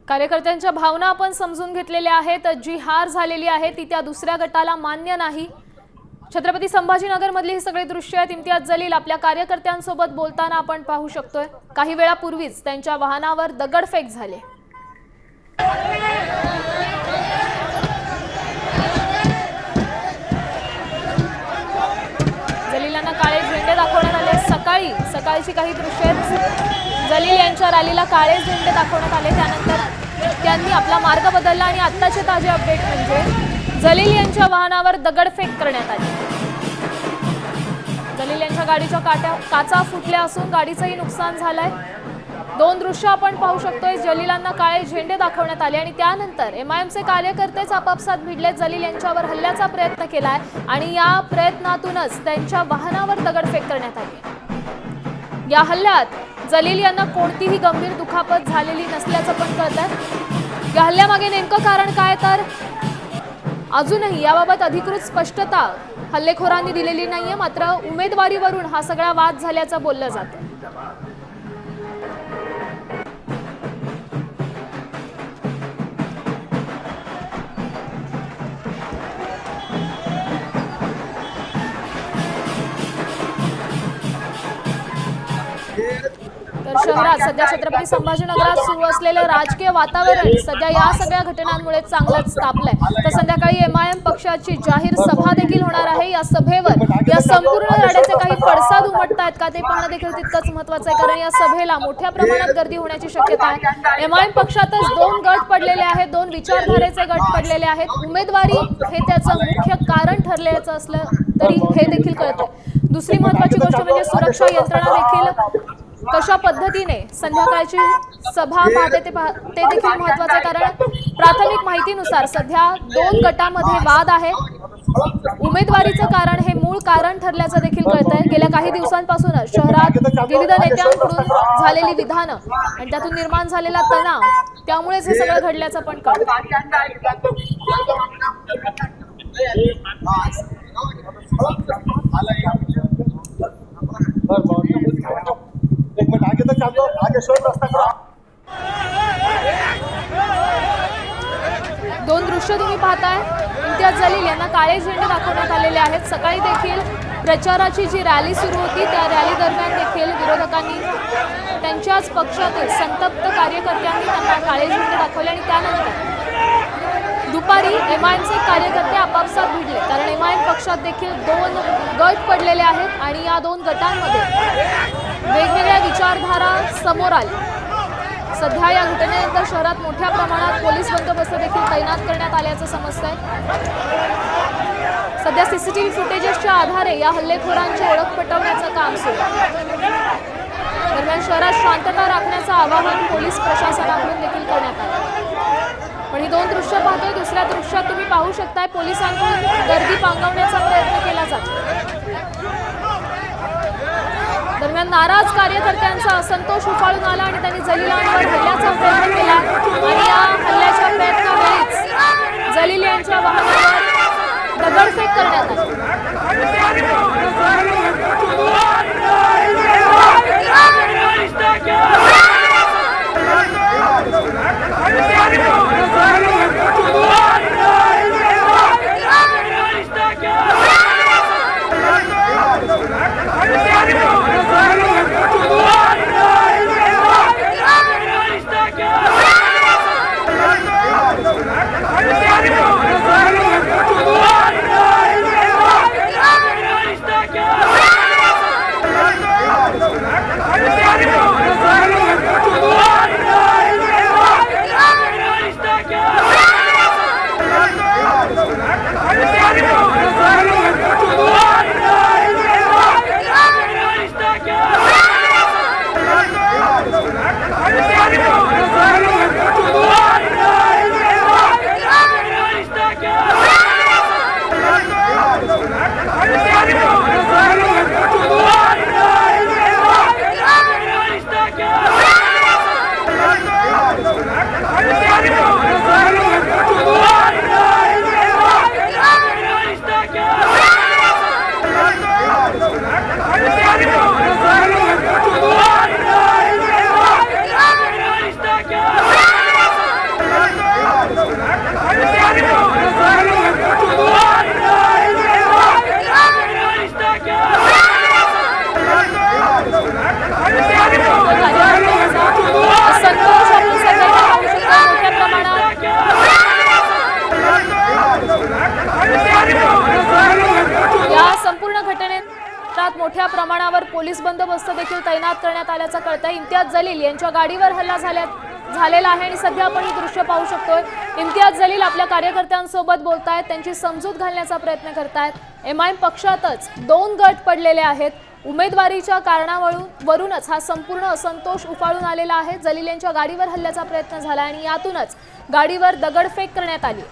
कार्यकर्त्यांच्या भावना आपण समजून घेतलेल्या आहेत। जी हार झालेली आहे ती त्या दुसऱ्या गटाला मान्य नाही। छत्रपती संभाजीनगर मधली ही सगळे दृश्य आहेत। इम्तियाज जलील आपल्या कार्यकर्त्यांसोबत बोलताना आपण पाहू शकतोय। काही वेळापूर्वीच त्यांच्या वाहनावर दगडफेक झाली। जलीलांना काळे झेंडे दाखवण्यात आले। सकाळची काही दृश्य आहेत। जलील यांच्या रॅलीला काळे झेंडे दाखवण्यात आले। त्यानंतर त्यांनी आपला मार्ग बदलला आणि आत्ताचे ताजे अपडेट म्हणजे जलील यांच्या वाहनावर दगडफेक करण्यात आली। जलील यांच्या गाडीच्या काचा फुटल्या असून गाडीचंही नुकसान झालंय। दोन दृश्य आपण पाहू शकतोय। जलीलांना काळे झेंडे दाखवण्यात आले आणि त्यानंतर एमआयएमचे कार्यकर्तेच आपापसात भिडले। जलील यांच्यावर हल्ल्याचा प्रयत्न केलाय आणि या प्रयत्नातूनच त्यांच्या वाहनावर दगडफेक करण्यात आली। या हल्ल्यात जलील यांना कोणतीही गंभीर दुखापत झालेली नसल्याचं पण कळतंय। या हल्ल्यामागे नेमकं कारण काय तर अजूनही याबाबत अधिकृत स्पष्टता हल्लेखोरांनी दिलेली नाहीये। मात्र उमेदवारीवरून हा सगळा वाद झाल्याचं बोललं जातं। तर शहरात सध्या छत्रपती संभाजीनगरात सुरू असलेलं राजकीय वातावरण सध्या या सगळ्या घटनांमुळे चांगलंच तापलंय। तर संध्याकाळी एमआयएम पक्षाची जाहीर सभा देखील होणार आहे। या सभेवर या संपूर्ण लढ्याचे काही पडसाद उमटतायत का ते पाहणं देखील तितकंच महत्त्वाचं आहे, कारण या सभेला मोठ्या प्रमाणात गर्दी होण्याची शक्यता आहे। एमआयएम पक्षातच दोन गट पडलेले आहेत, दोन विचारधारेचे गट पडलेले आहेत। उमेदवारी हे त्याचं मुख्य कारण ठरल्याचं असलं तरी हे देखील कळतं। दुसरी महत्त्वाची गोष्ट म्हणजे सुरक्षा यंत्रणा देखील कशा पद्धतीने संध्याकाळची सभा पाहते ते देखील महत्त्वाचं आहे, कारण प्राथमिक माहितीनुसार सध्या दोन गटांमध्ये वाद आहे। उमेदवारीचं कारण हे मूळ कारण ठरल्याचं देखील कळतंय। गेल्या काही दिवसांपासून शहरात विविध नेत्यांकडून झालेली विधानं आणि त्यातून निर्माण झालेला तणाव त्यामुळेच हे सगळं घडल्याचं पण कळतं। दोन दृश्य तुम्ही पाहताय। इम्तियाज जलील यांना काळे झेंडे दाखवण्यात आलेले आहेत। सकाळी देखील प्रचाराची जी रॅली सुरू होती त्या रॅली दरम्यान देखील विरोधकांनी त्यांच्याच पक्षातील संतप्त कार्यकर्त्यांनी त्यांना काळे झेंडे दाखवले आणि त्यानंतर दुपारी एमआयएमचे कार्यकर्ते आपापसात भिडले, कारण एमआयएम पक्षात देखील दोन गट पडलेले आहेत आणि या दोन गटांमध्ये वेगवेगळ्या विचारधारा समोर आल्या। सध्या या घटनेनंतर शहरात मोठ्या प्रमाणात पोलीस बंदोबस्त देखील तैनात करण्यात आल्याचं समजतंय। सध्या सीसीटीव्ही फुटेजेसच्या आधारे या हल्लेखोरांची ओळख पटवण्याचं काम सुरू आहे। दरम्यान शहरात शांतता राखण्याचं आवाहन पोलीस प्रशासनाकडून देखील करण्यात आलं। पण ही दोन दृश्य पाहतोय। दुसऱ्या दृश्यात तुम्ही पाहू शकताय पोलिसांकडून गर्दी पांगवण्याचा प्रयत्न केला जातो। दरम्यान नाराज कार्यकर्त्यांचा असंतोष उफाळून आला आणि त्यांनी जलीलांवर हल्ल्याचा प्रयत्न केला आणि या हल्ल्याच्या प्रयत्नावेळीच जलील यांच्या वाहनावर दगडफेक करण्यात आली। परिसरात मोठ्या प्रमाणावर पोलीस बंदोबस्त देखील तैनात करण्यात आल्याचं कळतंय। इम्तियाज जलील यांच्या गाडीवर हल्ला झालेला आहे आणि सध्या आपण ही दृश्य पाहू शकतोय। इम्तियाज जलील आपल्या कार्यकर्त्यांसोबत बोलतायत, त्यांची समजूत घालण्याचा प्रयत्न करतायत। एमआयएम पक्षातच 2 गट पडलेले आहेत। उमेदवारीच्या कारणावरूनच हा संपूर्ण असंतोष उफाळून आलेला आहे। जलील यांच्या गाडीवर हल्ल्याचा प्रयत्न झाला आणि यातूनच गाडीवर दगडफेक करण्यात आली।